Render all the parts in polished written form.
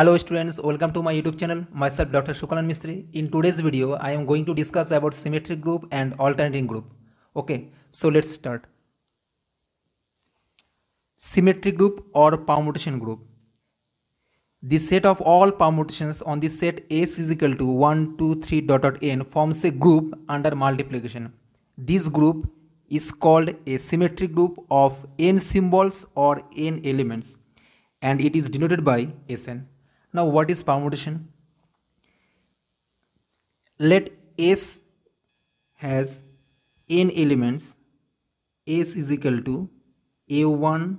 Hello students, welcome to my YouTube channel. Myself Dr. Sukalan Mistry. In today's video, I am going to discuss about symmetric group and alternating group. Okay, so let's start. Symmetric group or permutation group. The set of all permutations on the set S is equal to 1, 2, 3 dot dot n forms a group under multiplication. This group is called a symmetric group of n symbols or n elements, and it is denoted by Sn. Now what is permutation? Let S has n elements. S is equal to a1,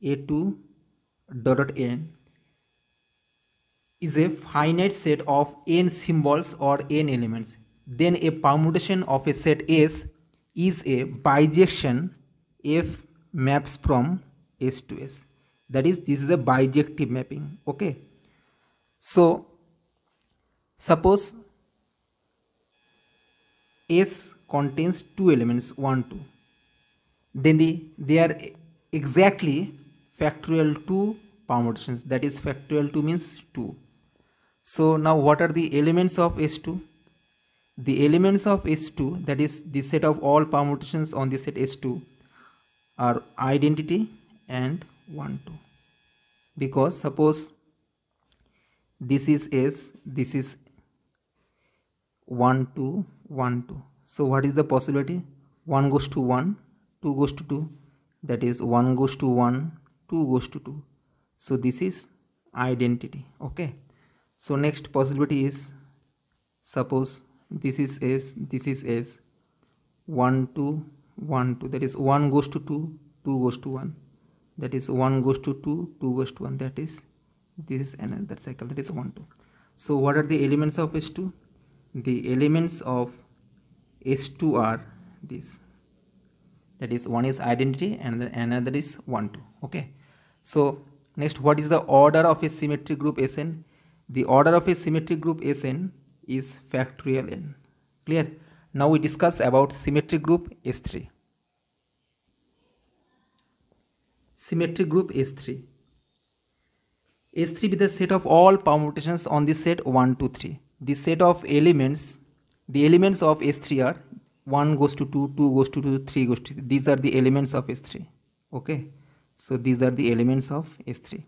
a2 dot dot n is a finite set of n symbols or n elements. Then a permutation of a set S is a bijection F maps from S to S. That is, this is a bijective mapping. Okay. So suppose S contains two elements 1, 2. Then they are exactly factorial 2 permutations. That is, factorial 2 means 2. So now what are the elements of S2? The elements of S2, that is the set of all permutations on the set S2, are identity and 1, 2. Because suppose this is S, this is 1, 2, 1, 2. So what is the possibility? 1 goes to 1, 2 goes to 2. That is 1 goes to 1, 2 goes to 2. So this is identity. Okay. So next possibility is, suppose this is S, 1, 2, 1, 2. That is 1 goes to 2, 2 goes to 1. That is 1 goes to 2, 2 goes to 1. That is, this is another cycle, that is 1, 2. So what are the elements of S2? The elements of S2 are this. That is, one is identity and another is 1, 2. Okay. So next, what is the order of a symmetric group Sn? The order of a symmetric group Sn is factorial n. Clear? Now we discuss about symmetric group S3. Symmetric group S3. S3 be the set of all permutations on the set 1, 2, 3. The set of elements, the elements of S3 are 1 goes to 2, 2 goes to 2, 3 goes to 3. These are the elements of S3. Okay. So these are the elements of S3.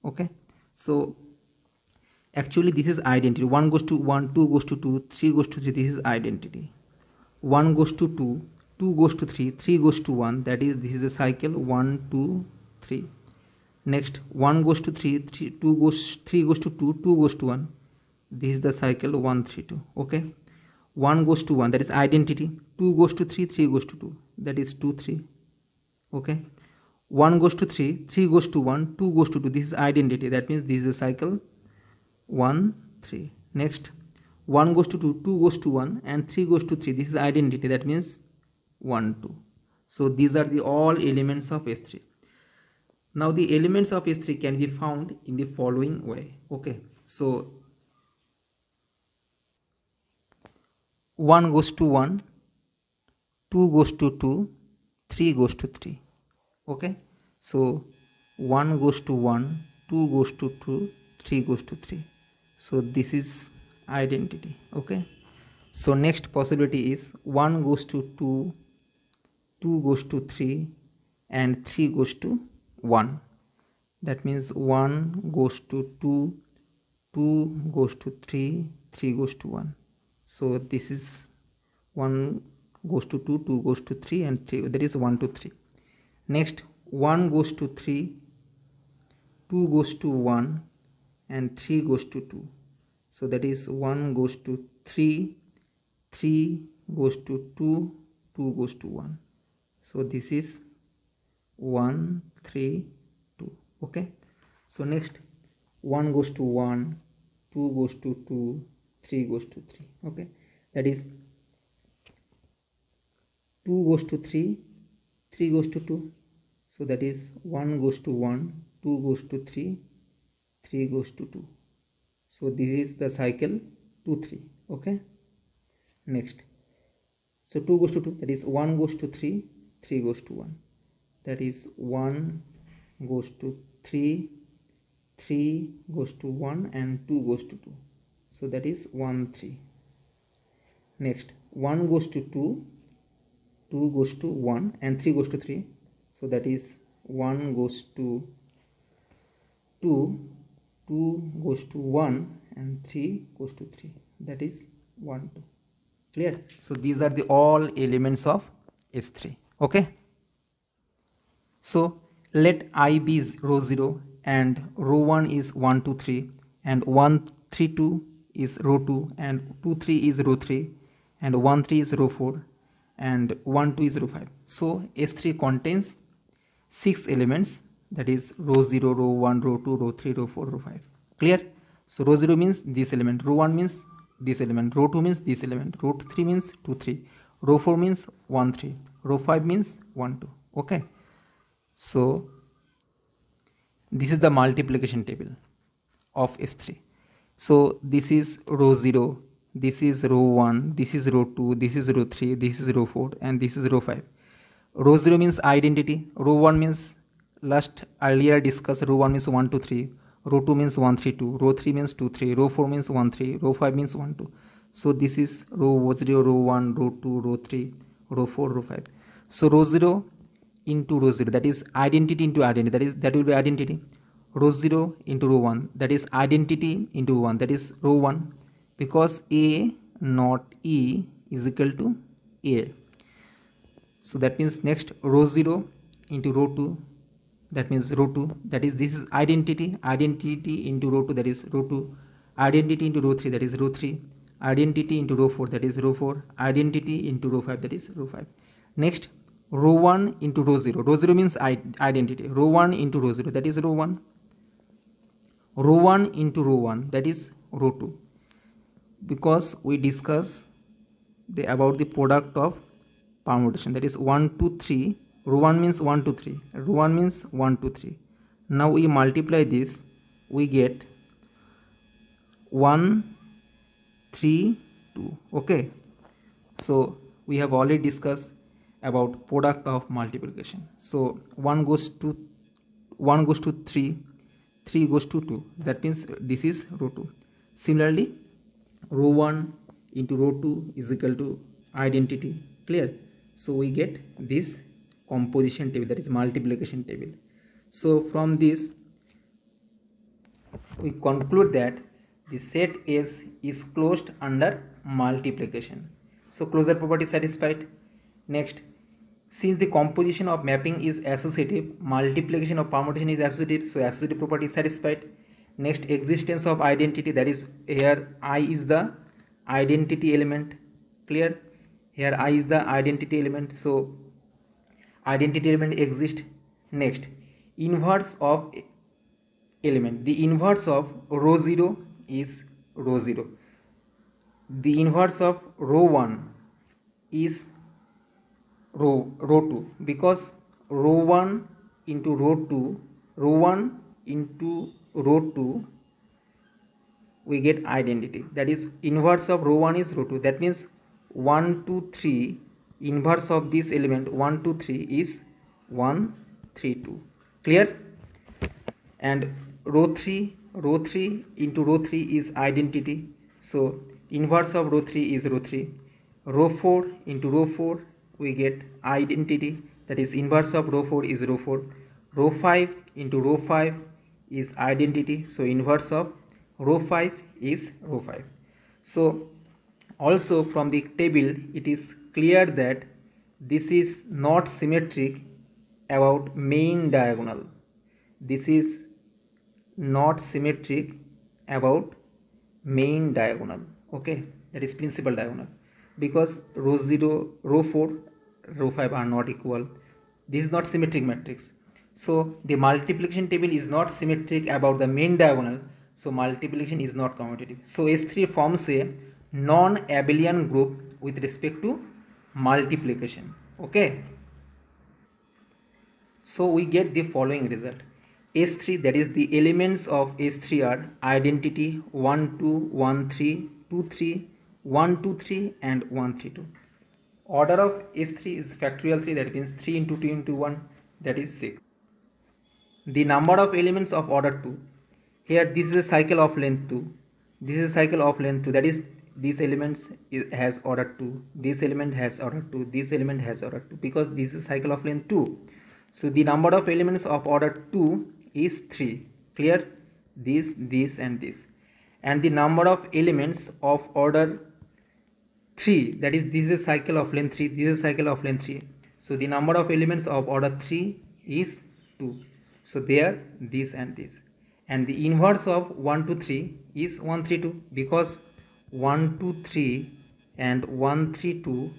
Okay. So actually this is identity. 1 goes to 1, 2 goes to 2, 3 goes to 3. This is identity. 1 goes to 2, 2 goes to 3, 3 goes to 1. That is, this is a cycle 1, 2, 3. Next, 1 goes to 3, 3 goes to 2, 2 goes to 1. This is the cycle 1, 3, 2. Okay. 1 goes to 1, that is identity. 2 goes to 3, 3 goes to 2. That is 2, 3. Okay. 1 goes to 3, 3 goes to 1, 2 goes to 2. This is identity. That means this is a cycle 1, 3. Next, 1 goes to 2, 2 goes to 1, and 3 goes to 3. This is identity. That means 1, 2. So these are the all elements of S3. Now the elements of S3 can be found in the following way. Okay. So 1 goes to 1, 2 goes to 2, 3 goes to 3. Okay. So 1 goes to 1, 2 goes to 2, 3 goes to 3. So this is identity. Okay. So next possibility is 1 goes to 2, 2 goes to 3, and 3 goes to 1. That means 1 goes to 2, 2 goes to 3, 3 goes to 1. So this is 1 goes to 2, 2 goes to 3, and 3. That is 1 to 3. Next, 1 goes to 3, 2 goes to 1, and 3 goes to 2. So that is 1 goes to 3, 3 goes to 2, 2 goes to 1. So this is 1, 3, 2. Okay. So next, 1 goes to 1, 2 goes to 2, 3 goes to 3. Okay. That is 2 goes to 3, 3 goes to 2. So that is 1 goes to 1, 2 goes to 3, 3 goes to 2. So this is the cycle 2, 3. Okay. Next. So 2 goes to 2. That is 1 goes to 3, 3 goes to 1. That is 1 goes to 3, 3 goes to 1 and 2 goes to 2, so that is 1 3. Next 1 goes to 2, 2 goes to 1 and 3 goes to 3, so that is 1 goes to 2, 2 goes to 1 and 3 goes to 3, that is 1 2. Clear? So these are the all elements of S3. Okay, so let I be row 0 and row 1 is 1 2 3 and 1 3 2 is row 2 and 2 3 is row 3 and 1 3 is row 4 and 1 2 is row 5. So S3 contains 6 elements, that is row 0, row 1, row 2, row 3, row 4, row 5. Clear? So row 0 means this element, row 1 means this element, row 2 means this element, row 3 means 2 3, row 4 means 1 3, row 5 means 1 2. Okay, so this is the multiplication table of S3. So this is row 0, this is row 1, this is row 2, this is row 3, this is row 4 and this is row 5. Row 0 means identity, row 1 means earlier discussed, row 1 means 1 2 3, row 2 means 1 3 2, row 3 means 2 3, row 4 means 1 3, row 5 means 1 2. So this is row 0, row 1, row 2, row 3, row 4, row 5. So row 0 into row 0, that is identity into identity, that will be identity. Row 0 into row 1, that is identity into 1, that is row 1, because A not E is equal to A. So that means next row 0 into row 2, that means row 2, that is this is identity into row 2, that is row 2, identity into row 3, that is row 3, identity into row 4, that is row 4, identity into row 5, that is row 5. Next row 1 into row 0, row 0 means identity, row 1 into row 0, that is row 1, row 1 into row 1, that is row 2, because we discuss about the product of permutation, that is 1 2 3, row 1 means 1 2 3, row 1 means 1 2 3. Now we multiply this, we get 1 3 2. Okay, so we have already discussed about product of multiplication. So 1 goes to 3, 3 goes to 2, that means this is row 2. Similarly row 1 into row 2 is equal to identity. Clear? So we get this composition table, that is multiplication table. So from this we conclude that the set S is closed under multiplication. So closure property satisfied. Next, since the composition of mapping is associative, multiplication of permutation is associative, so associative property is satisfied. Next, existence of identity, that is here I is the identity element. Clear? Here I is the identity element, so identity element exists. Next, inverse of element, the inverse of row 0 is row 0, the inverse of row 1 is row 2, because row 1 into row 2, row 1 into row 2 we get identity, that is inverse of row 1 is row 2, that means 1 2 3, inverse of this element 1 2 3 is 1 3 2. Clear? And row 3 into row 3 is identity, so inverse of row 3 is row 3. Row 4 into row 4 we get identity, that is inverse of row 4 is row 4. Row 5 into row 5 is identity, so inverse of row 5 is row 5. So also from the table it is clear that this is not symmetric about main diagonal, this is not symmetric about main diagonal. Okay, that is principal diagonal, because row 0, row 4, row 5 are not equal. This is not symmetric matrix, so the multiplication table is not symmetric about the main diagonal, so multiplication is not commutative. So S3 forms a non-abelian group with respect to multiplication. Okay, so we get the following result. S3, that is the elements of S3 are identity 1 2 1 3 2 3 1 2 3 and 1 3 2. Order of S3 is factorial 3, that means 3 into 2 into 1, that is 6. The number of elements of order 2, Here this is a cycle of length 2, this is a cycle of length 2, that is these elements has order 2, this element has order 2, this element has order 2, because this is cycle of length 2. So the number of elements of order 2 is 3. Clear? This and this. And the number of elements of order 3, that is this is a cycle of length 3, this is a cycle of length 3. So the number of elements of order 3 is 2. So there this and this. And the inverse of 1 to 3 is 1 3 2, because 1 2 3 and 1 3 2,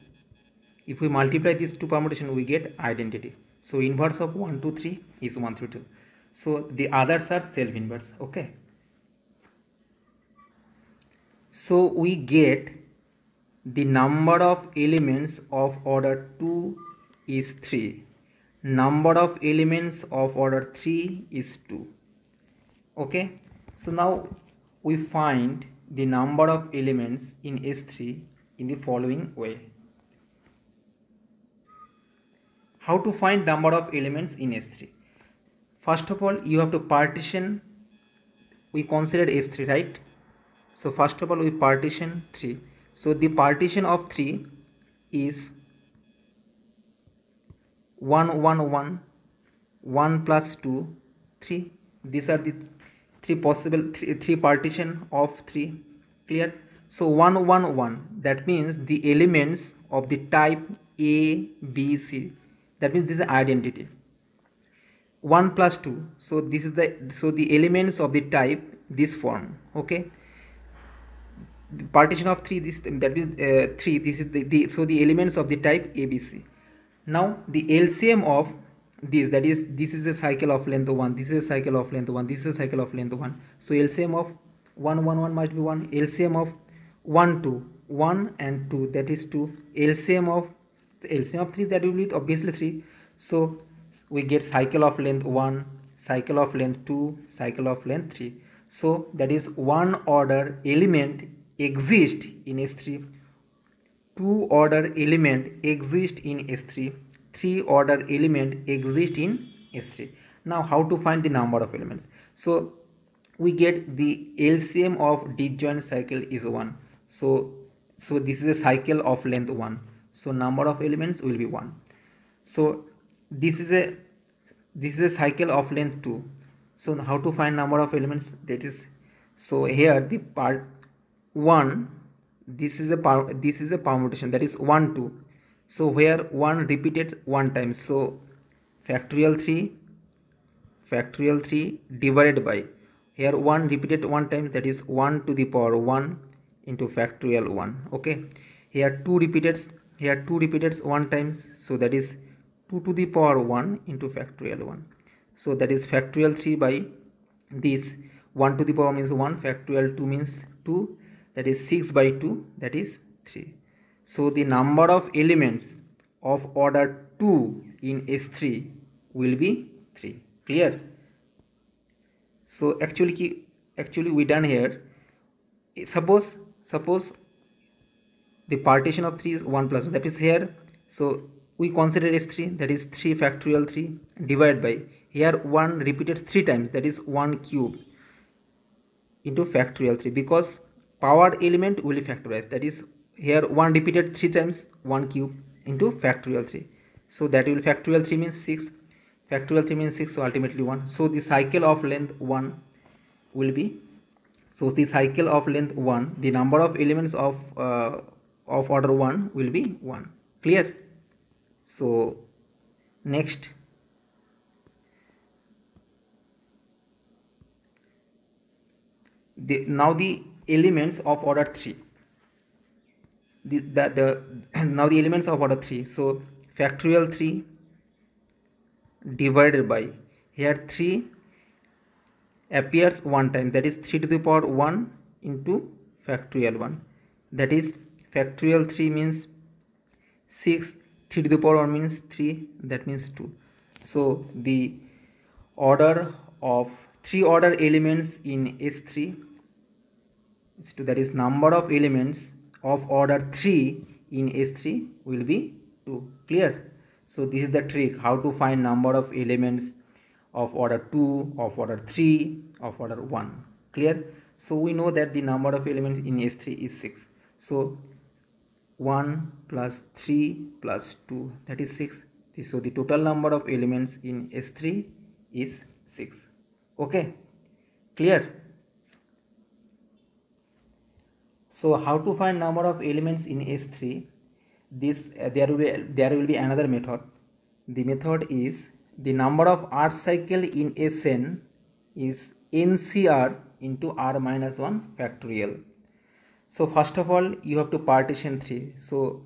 if we multiply these two permutation we get identity. So inverse of 1 2 3 is 1 3 2. So the others are self inverse. Okay, so we get the number of elements of order 2 is 3, number of elements of order 3 is 2. Okay, so now we find the number of elements in S3 in the following way. How to find number of elements in S3? First of all, you have to partition. We considered S3, right? So first of all we partition 3. So the partition of 3 is 1 1 1, 1 plus 2 3. These are the three possible three partition of 3. Clear? So 1 1 1, that means the elements of the type A B C, that means this is identity. 1 plus 2, so this is the elements of the type this form. Okay, the partition of 3, this that is 3, this is so the elements of the type ABC. Now the LCM of this, that is this is a cycle of length 1, this is a cycle of length 1, this is a cycle of length 1. So LCM of 1 1 1 must be 1, LCM of 1 2, 1 and 2, that is 2, LCM of 3, that will be obviously 3. So we get cycle of length 1, cycle of length 2, cycle of length 3. So that is one order element exist in S3, 2 order element exist in S3, 3 order element exist in S3. Now how to find the number of elements? So we get the LCM of disjoint cycle is 1. So this is a cycle of length 1. So number of elements will be 1. So this is a cycle of length 2. So how to find number of elements? That is, so here the part 1, this is a permutation, that is 1 2. So where 1 repeated 1 time, so factorial 3 divided by, here 1 repeated 1 time, that is 1 to the power 1 into factorial 1. Okay, here 2 repeated 1 times, so that is 2 to the power 1 into factorial 1. So that is factorial 3 by this 1 to the power means 1, factorial 2 means 2, that is 6 by 2, that is 3. So the number of elements of order 2 in S3 will be 3. Clear? So actually we done here, suppose the partition of 3 is 1 plus 1, that is here. So we consider S3, that is 3 factorial 3 divided by, here 1 repeated 3 times, that is 1 cube into factorial 3, because power element will be factorized, that is here 1 repeated 3 times, 1 cube into factorial 3. So that will factorial 3 means 6, factorial 3 means 6, so ultimately 1. So the cycle of length 1 will be, so the cycle of length 1, the number of elements of order 1 will be 1. Clear? So next, now the elements of order 3, now the elements of order 3, so factorial 3 divided by, here 3 appears 1 time, that is 3 to the power 1 into factorial 1, that is factorial 3 means 6, 3 to the power 1 means 3, that means 2. So the order of 3 order elements in S3 is 2, that is number of elements of order 3 in S3 will be 2. Clear? So this is the trick how to find number of elements of order 2, of order 3, of order 1. Clear? So we know that the number of elements in S3 is 6. So 1 plus 3 plus 2, that is 6. So the total number of elements in S3 is 6. Okay, clear? So how to find number of elements in S3? This there will be another method. The method is the number of R cycle in Sn is NCR into R minus 1 factorial. So first of all you have to partition 3. So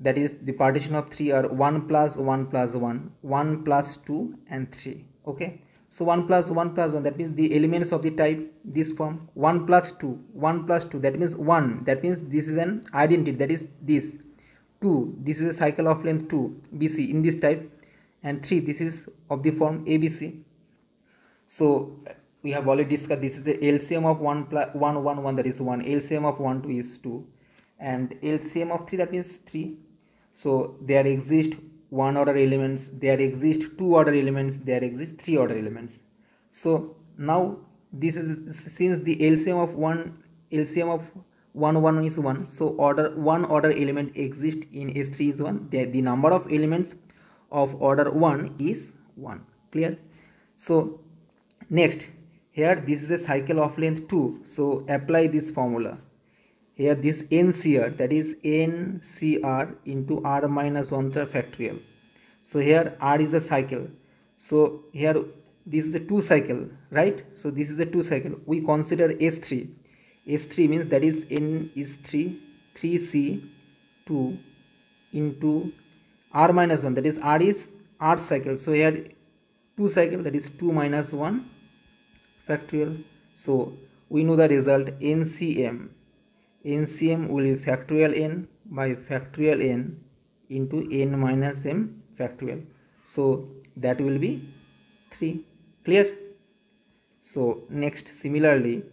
that is the partition of 3 are 1 plus 1 plus 1, 1 plus 2 and 3. Okay. So 1 plus 1 plus 1, that means the elements of the type this form. 1 plus 2, 1 plus 2, that means 1, that means this is an identity, that is this. 2, this is a cycle of length 2 BC in this type, and 3, this is of the form ABC. So we have already discussed this is the LCM of 1 plus 1 1 1, that is 1, LCM of 1 2 is 2, and LCM of 3, that means 3. So there exist 1 order elements, there exist 2 order elements, there exist 3 order elements. So now this is, since the LCM of 1 1 is 1, so order 1 order element exists in S3 is 1. The number of elements of order 1 is 1. Clear? So next, here this is a cycle of length 2, so apply this formula. Here this NCR, that is NCR into R minus 1 factorial. So here R is the cycle. So here this is a 2 cycle, right? So this is a 2 cycle. We consider S3. S3 means that is N is 3, 3C 2 into R minus 1, that is R is R cycle. So here 2 cycle, that is 2 minus 1 factorial. So we know the result NCM will be factorial n by factorial n into n minus m factorial. So that will be 3. Clear? So next, similarly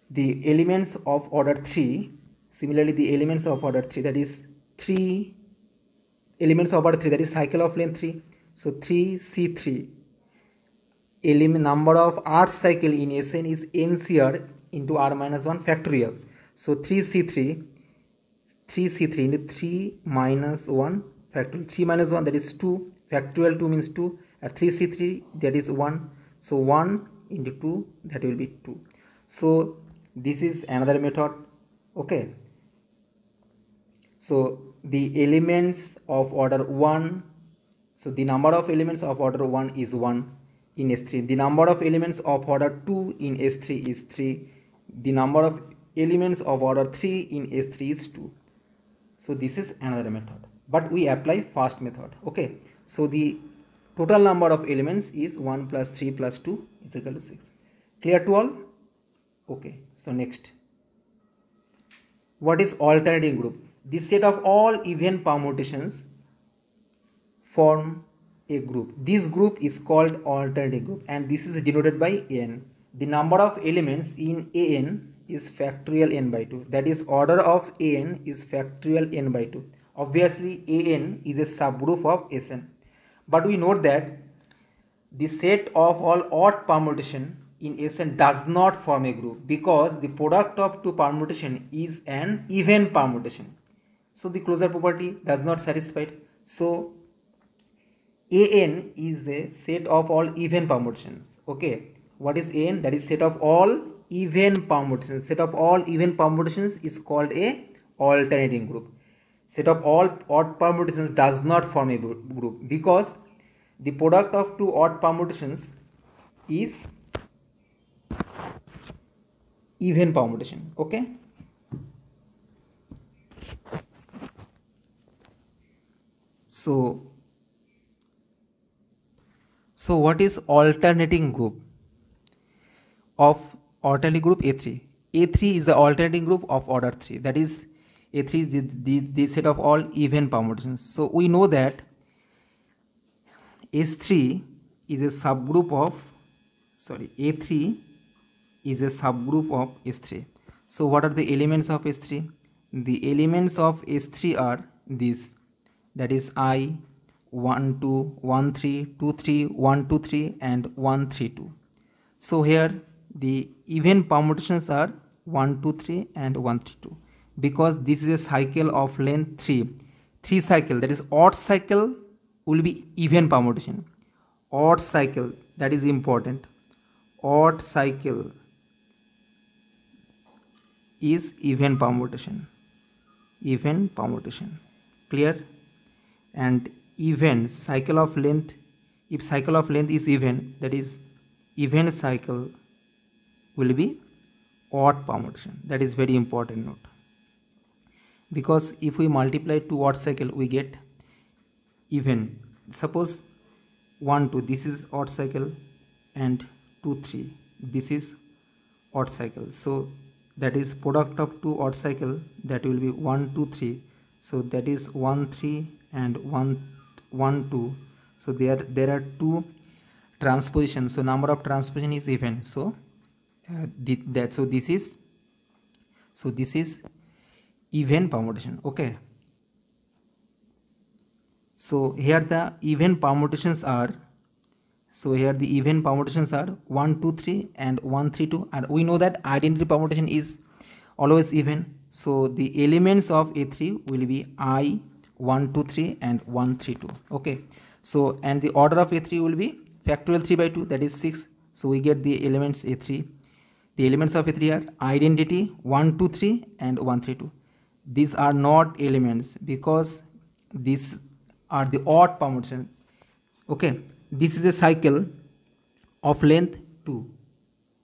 the elements of order 3, that is 3 elements of order 3, that is cycle of length 3. So 3C3, element number of R cycle in Sn is NCR into R minus 1 factorial. So 3C3 into 3 minus 1 factorial. 3 minus 1, that is 2, factorial 2 means 2, at 3C3 that is 1. So 1 into 2, that will be 2. So this is another method. Okay. So the elements of order 1, so the number of elements of order 1 is 1 in S3. The number of elements of order 2 in S3 is 3. The number of elements of order 3 in S3 is 2. So this is another method, but we apply first method. Okay. So the total number of elements is 1 plus 3 plus 2 is equal to 6. Clear to all? Okay. So next, what is alternating group? This set of all even permutations form a group. This group is called alternating group, and this is denoted by n. The number of elements in an is factorial n by 2. That is, order of an is factorial n by 2. Obviously an is a subgroup of Sn, but we note that the set of all odd permutation in Sn does not form a group, because the product of two permutation is an even permutation. So the closure property does not satisfy. So an is a set of all even permutations. Okay, what is an? That is set of all even permutations. Set of all even permutations is called a alternating group. Set of all odd permutations does not form a group, because the product of two odd permutations is even permutation. Okay. So what is alternating group of alternating group A3? A3 is the alternating group of order 3. That is, A3 is the set of all even permutations. So we know that S3 is a subgroup of, A3 is a subgroup of S3. So what are the elements of S3? The elements of S3 are this, that is I, 1 2 1 3 2 3 1 2 3 and 1 3 2. So here the even permutations are 1 2 3 and 1 3 2, because this is a cycle of length 3 cycle, that is odd cycle will be even permutation. Odd cycle, that is important. Odd cycle is even permutation. Even permutation. Clear? And even cycle of length, if cycle of length is even, that is even cycle will be odd permutation. That is very important note. Because if we multiply two odd cycle, we get even. Suppose 1 2, this is odd cycle, and 2 3, this is odd cycle. So that is product of two odd cycle, that will be 1 2 3. So that is 1 3 and 1 2. So there are two transpositions. So number of transposition is even. So this is even permutation. Okay. So here the even permutations are. So here the even permutations are 1 2 3 and 1 3 2, and we know that identity permutation is always even. So the elements of A3 will be I 1 2 3 and 1 3 2. Okay. So and the order of A3 will be factorial 3 by 2, that is 6. So we get the elements A3. The elements of A3 are identity 1 2 3 and 1 3 2. These are not elements because these are the odd permutation. Okay. This is a cycle of length 2.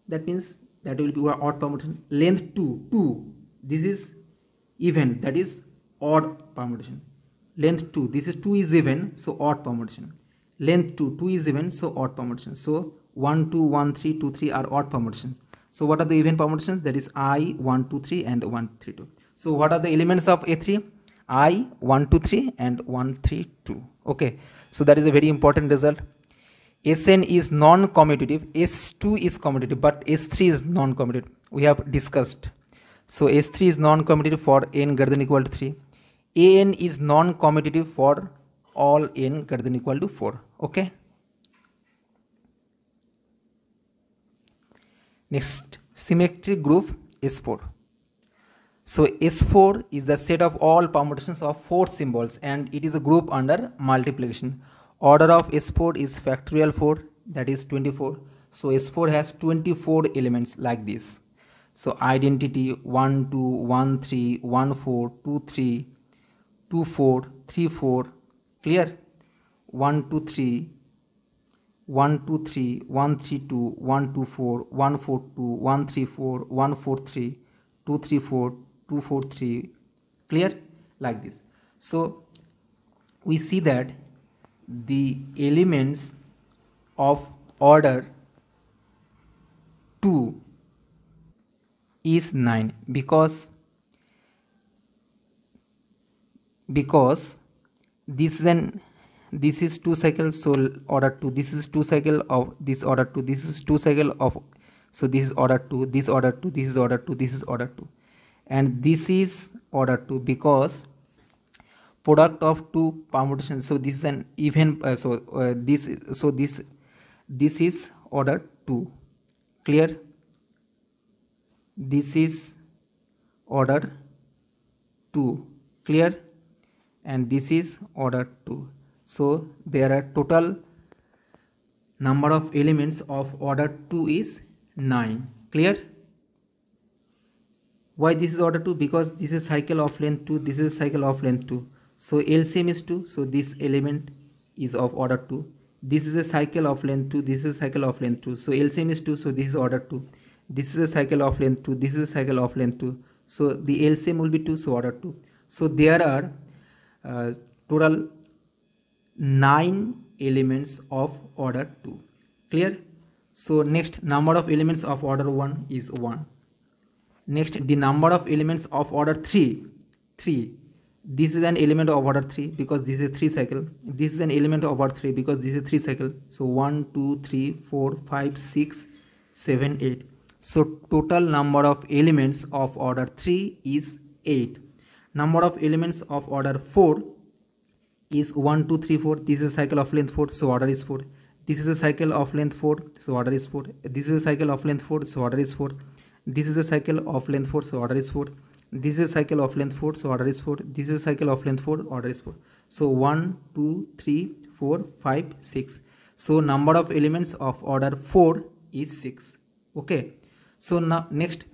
That means that will be our odd permutation. Length 2. This is even, that is odd permutation. Length 2. This is 2 is even, so odd permutation. Length 2 is even, so odd permutation. So 1 2 1 3 2 3 are odd permutations. So what are the even permutations? That is I 1 2 3 and 1 3 2. So what are the elements of A3? I 1 2 3 and 1 3 2. Okay. So that is a very important result. Sn is non-commutative, S2 is commutative, but S3 is non-commutative. We have discussed. So S3 is non-commutative for n greater than equal to 3. An is non-commutative for all n greater than equal to 4. Okay. Next, symmetric group S4. So S4 is the set of all permutations of 4 symbols, and it is a group under multiplication. Order of S4 is factorial 4, that is 24. So S4 has 24 elements like this. So identity 1 2 1 3 1 4 2 3 2 4 3 4. Clear? 1 2 3 1 2 3 1 3 2 1 2 4 1 4 2 1 3 4 1 4 3 2 3 4 2 4 3. Clear? Like this. So we see that the elements of order 2 is 9 because this is 2 cycles, so order 2, this is 2 cycle of this order 2, this is 2 cycle of, so this is order 2, this order 2, this is order 2, this is order 2, and this is order 2 because product of two permutations. So this is an even, this is order 2. Clear? This is order 2. Clear? And this is order 2. So there are total number of elements of order 2 is 9. Clear? Why this is order 2? Because this is cycle of length 2, this is cycle of length 2. So LCM is 2, so this element is of order 2. This is a cycle of length 2, this is a cycle of length 2. So LCM is 2, so this is order 2. This is a cycle of length 2, this is a cycle of length 2. So the LCM will be 2, so order 2. So there are total 9 elements of order 2. Clear? So next, number of elements of order 1 is 1. Next, the number of elements of order 3. This is an element of order 3 because this is 3 cycle. This is an element of order 3 because this is 3 cycle. So 1 2 3 4 5 6 7 8. So total number of elements of order 3 is 8. Number of elements of order 4 is 1 2 3 4. This is a cycle of length 4, so order is 4. This is a cycle of length 4, so order is 4. This is a cycle of length 4, so order is 4. This is a cycle of length 4, so order is 4. This is a cycle of length 4, so order is 4. This is a cycle of length 4, order is 4. So 1 2 3 4 5 6. So number of elements of order 4 is 6. Okay, so now next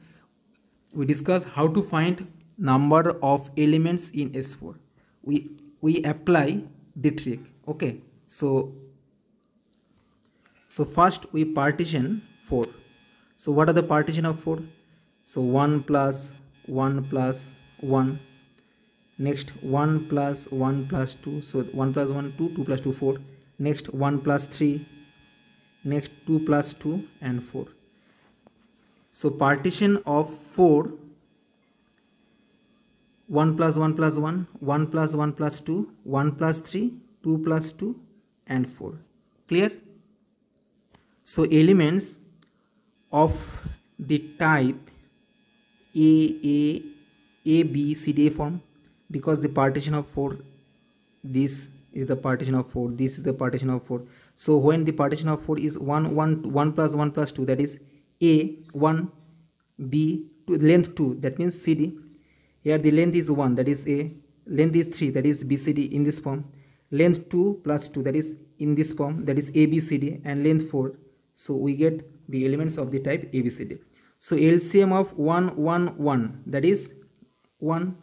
we discuss how to find number of elements in S4. We apply the trick. Okay, so first we partition 4. So what are the partition of 4? So 1 plus 1 plus 1, next 1 plus 1 plus 2, so 1 plus 1 2, 2 plus 2 4, next 1 plus 3, next 2 plus 2 and 4. So partition of 4, 1 plus 1 plus 1, 1 plus 1 plus 2, 1 plus 3, 2 plus 2 and 4. Clear? So elements of the type A, B, C, D form, because the partition of 4, this is the partition of 4, this is the partition of 4. So when the partition of 4 is 1 plus 1 plus 2, that is A 1, B 2, length 2, that means CD. Here the length is 1, that is A, length is 3, that is BCD in this form, length 2 plus 2, that is in this form, that is ABCD, and length 4. So we get the elements of the type ABCD. So LCM of 1 1 1, that is 1,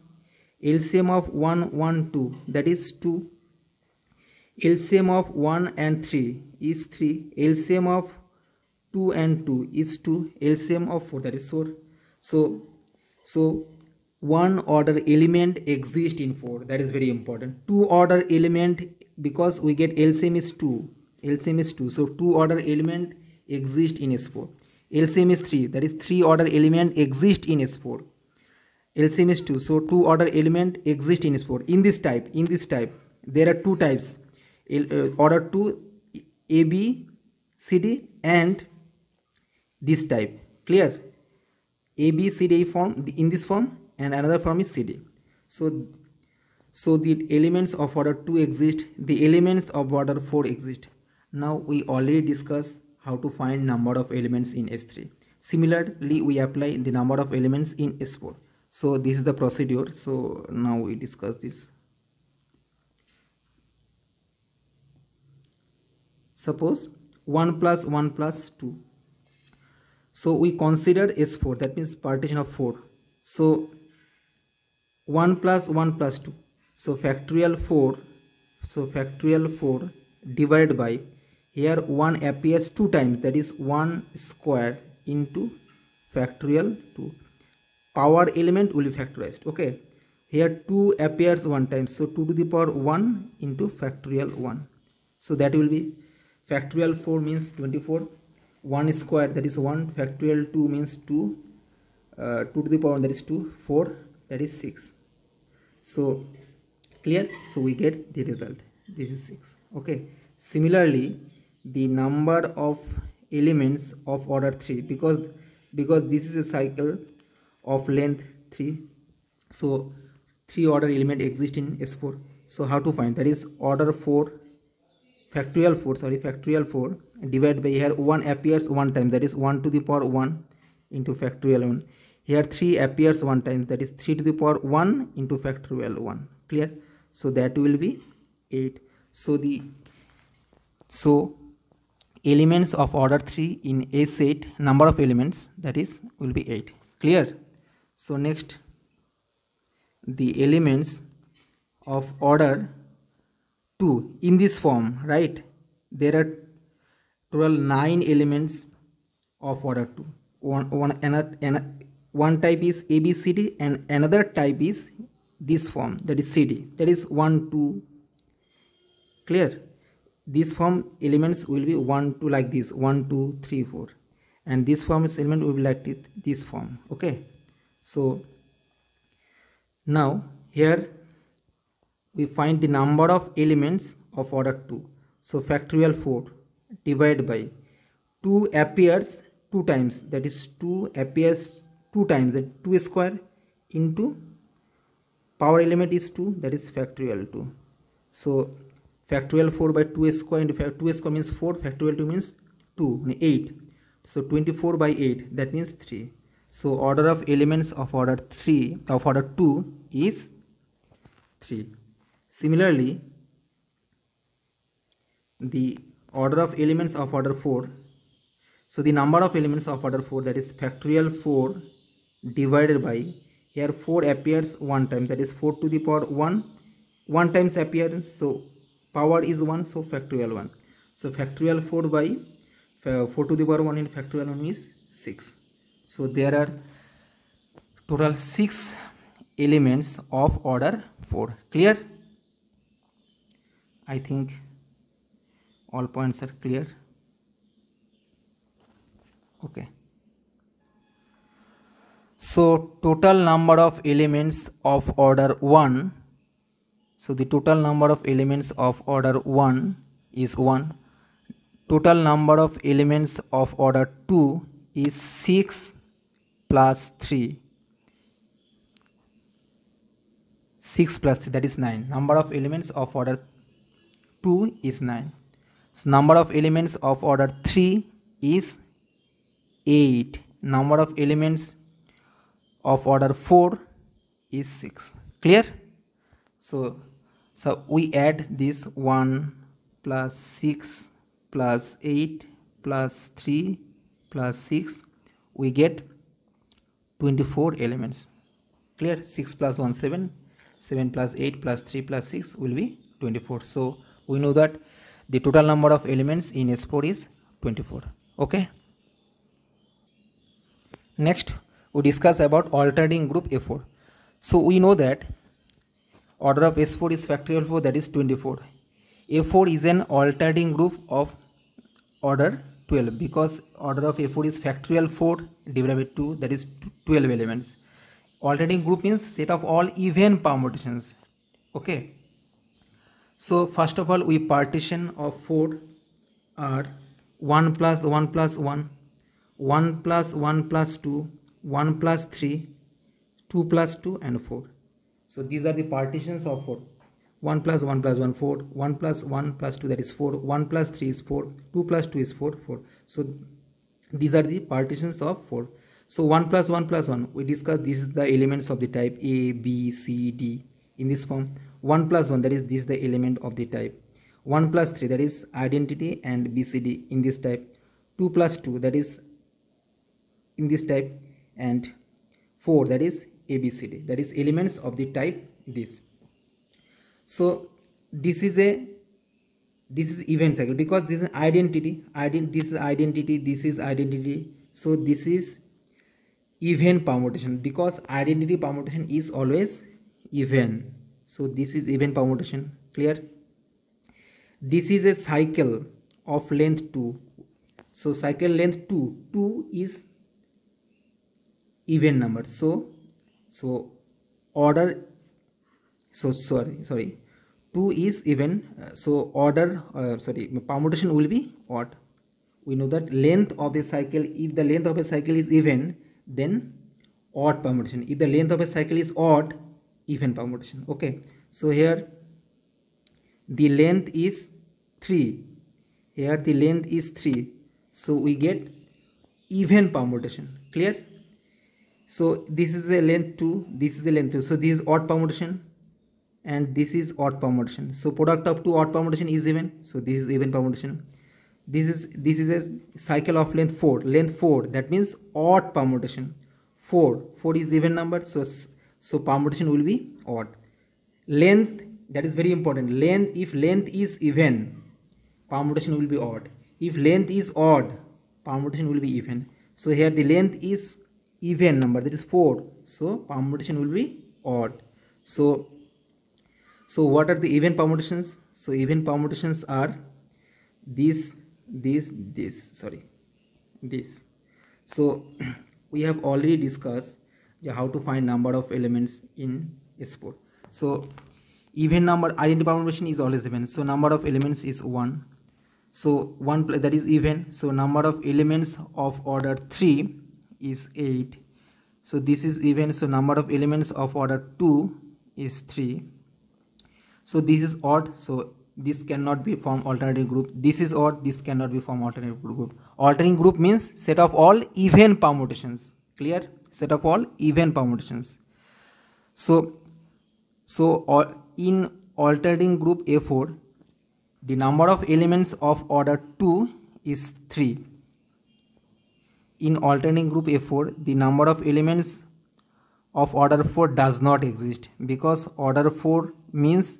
LCM of 1 1 2, that is 2, LCM of 1 and 3 is 3, LCM of 2 and 2 is 2, LCM of 4, that is 4. So one order element exists in 4, that is very important. Two order element, because we get LCM is 2, LCM is 2, so two order element exist in S4. LCM is 3, that is 3 order element exist in S4. LCM is 2, so 2 order element exist in S4. In this type there are two types, order 2 A, B, C, D, and this type. Clear? A, B, C, D form, in this form, and another form is CD. So the elements of order 2 exist, the elements of order 4 exist. Now we already discussed how to find number of elements in S3. Similarly, we apply the number of elements in S4. So this is the procedure. So now we discuss this. Suppose 1 plus 1 plus 2. So we consider S4, that means partition of 4. So 1 plus 1 plus 2. So factorial 4. So factorial 4 divided by, here 1 appears 2 times, that is 1 square into factorial 2. Power element will be factorized. Okay. Here 2 appears 1 time. So 2 to the power 1 into factorial 1. So that will be factorial 4 means 24. 1 square, that is 1. Factorial 2 means 2. 2 to the power, that is 2. 4, that is 6. So clear? So we get the result. This is 6. Okay. Similarly, the number of elements of order 3, because this is a cycle of length 3, so 3 order element exist in S4. So how to find? That is order 4, factorial 4 divided by, here 1 appears 1 time, that is 1 to the power 1 into factorial 1. Here 3 appears 1 time, that is 3 to the power 1 into factorial 1. Clear? So that will be 8. So elements of order 3 in A set, number of elements, that is will be 8. Clear? So next, the elements of order 2 in this form, right? There are total 9 elements of order 2. One type is ABCD and another type is this form, that is CD, that is 1 2. Clear? This form elements will be 1 2 like this, 1 2 3 4, and this form's element will be like this form. Okay. So now here we find the number of elements of order 2. So factorial 4 divided by 2 appears 2 times, that is 2 appears 2 times, that 2 square into power element is 2, that is factorial 2. So factorial 4 by 2 square into 2 square means 4, factorial 2 means 2, 8. So 24 by 8, that means 3. So order of elements of order 2 is 3. Similarly, the order of elements of order 4, so the number of elements of order 4, that is factorial 4 divided by, here 4 appears one time, that is 4 to the power 1 times appearance, so power is 1, so factorial 1. So factorial 4 by 4 to the power 1 in factorial 1 is 6. So there are total 6 elements of order 4. Clear? I think all points are clear. Okay. So total number of elements of order 1. So the total number of elements of order 1 is 1. Total number of elements of order 2 is 6 plus 3. 6 plus 3, that is 9. Number of elements of order 2 is 9. So number of elements of order 3 is 8. Number of elements of order 4 is 6. Clear? So we add this 1 plus 6 plus 8 plus 3 plus 6, we get 24 elements. Clear? 6 plus 1, 7. 7 plus 8 plus 3 plus 6 will be 24. So we know that the total number of elements in S4 is 24. Okay. Next, we discuss about alternating group A4. So we know that order of S4 is factorial 4, that is 24. A4 is an alternating group of order 12 because order of A4 is factorial 4 divided by 2, that is 12 elements. Alternating group means set of all even permutations. Okay. So first of all, we partition of 4 are 1 plus 1 plus 1, 1 plus 1 plus 2, 1 plus 3, 2 plus 2 and 4. So these are the partitions of 4. 1 plus 1 plus 1, 4, 1 plus 1 plus 2, that is 4, 1 plus 3 is 4, 2 plus 2 is 4, 4. So these are the partitions of 4. So 1 plus 1 plus 1, we discussed this is the elements of the type A, B, C, D in this form. 1 plus 1, that is this is the element of the type. 1 plus 3, that is identity and BCD in this type. 2 plus 2, that is in this type, and 4, that is ABCD, that is elements of the type this. So this is event cycle because this is identity, this is identity, this is identity. So this is even permutation because identity permutation is always even. So this is even permutation. Clear? This is a cycle of length 2. So cycle length 2 is even number. So order, so sorry 2 is even, so order permutation will be odd. We know that length of a cycle, if the length of a cycle is even, then odd permutation. If the length of a cycle is odd, even permutation. Okay, so here the length is 3, here the length is 3, so we get even permutation. Clear? So this is a length 2, this is a length 2, so this is odd permutation and this is odd permutation. So product of 2 odd permutation is even, so this is even permutation. This is a cycle of length 4, that means odd permutation. 4 is even number, so permutation will be odd. Length, that is very important. Length, if length is even, permutation will be odd. If length is odd, permutation will be even. So here the length is even number, that is 4, so permutation will be odd. So what are the even permutations? So even permutations are this. So we have already discussed how to find number of elements in S4. So even number identity permutation is always even, so number of elements is 1. So 1 that is even, so number of elements of order 3 is 8. So this is even, so number of elements of order 2 is 3. So this is odd, so this cannot be from alternating group. This is odd, this cannot be from alternating group. Alternating group means set of all even permutations. Clear? Set of all even permutations. So in alternating group A4, the number of elements of order 2 is 3. In alternating group A4, the number of elements of order 4 does not exist, because order 4 means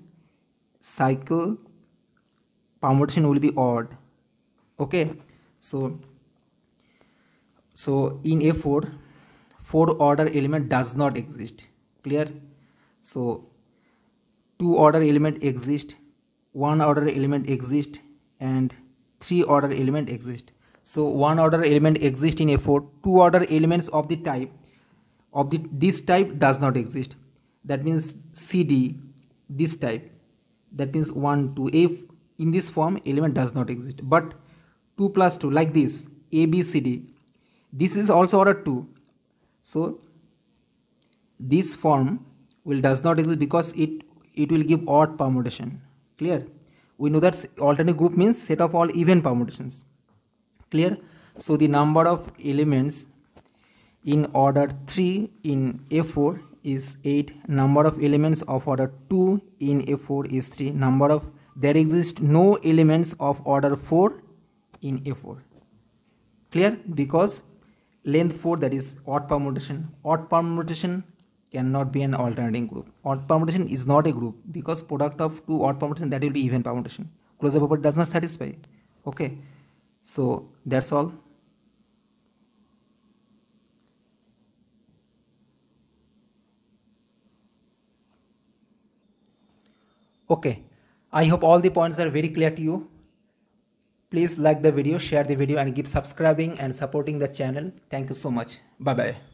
cycle permutation will be odd. Okay, so in A4, 4 order element does not exist. Clear? So 2 order element exist, 1 order element exist, and 3 order element exist. So 1 order element exists in A4, 2 order elements of the type of this type does not exist. That means CD, this type, that means 1 2. If in this form element does not exist, but 2 plus 2 like this, A B C D, this is also order 2. So this form does not exist because it will give odd permutation. Clear? We know that alternate group means set of all even permutations. Clear? So the number of elements in order 3 in A4 is 8. Number of elements of order 2 in A4 is 3. There exist no elements of order 4 in A4. Clear? Because length 4, that is odd permutation. Odd permutation cannot be an alternating group. Odd permutation is not a group, because product of 2 odd permutation, that will be even permutation. Closure property does not satisfy. Okay, so that's all. Okay, I hope all the points are very clear to you. Please like the video, share the video, and keep subscribing and supporting the channel. Thank you so much. Bye bye.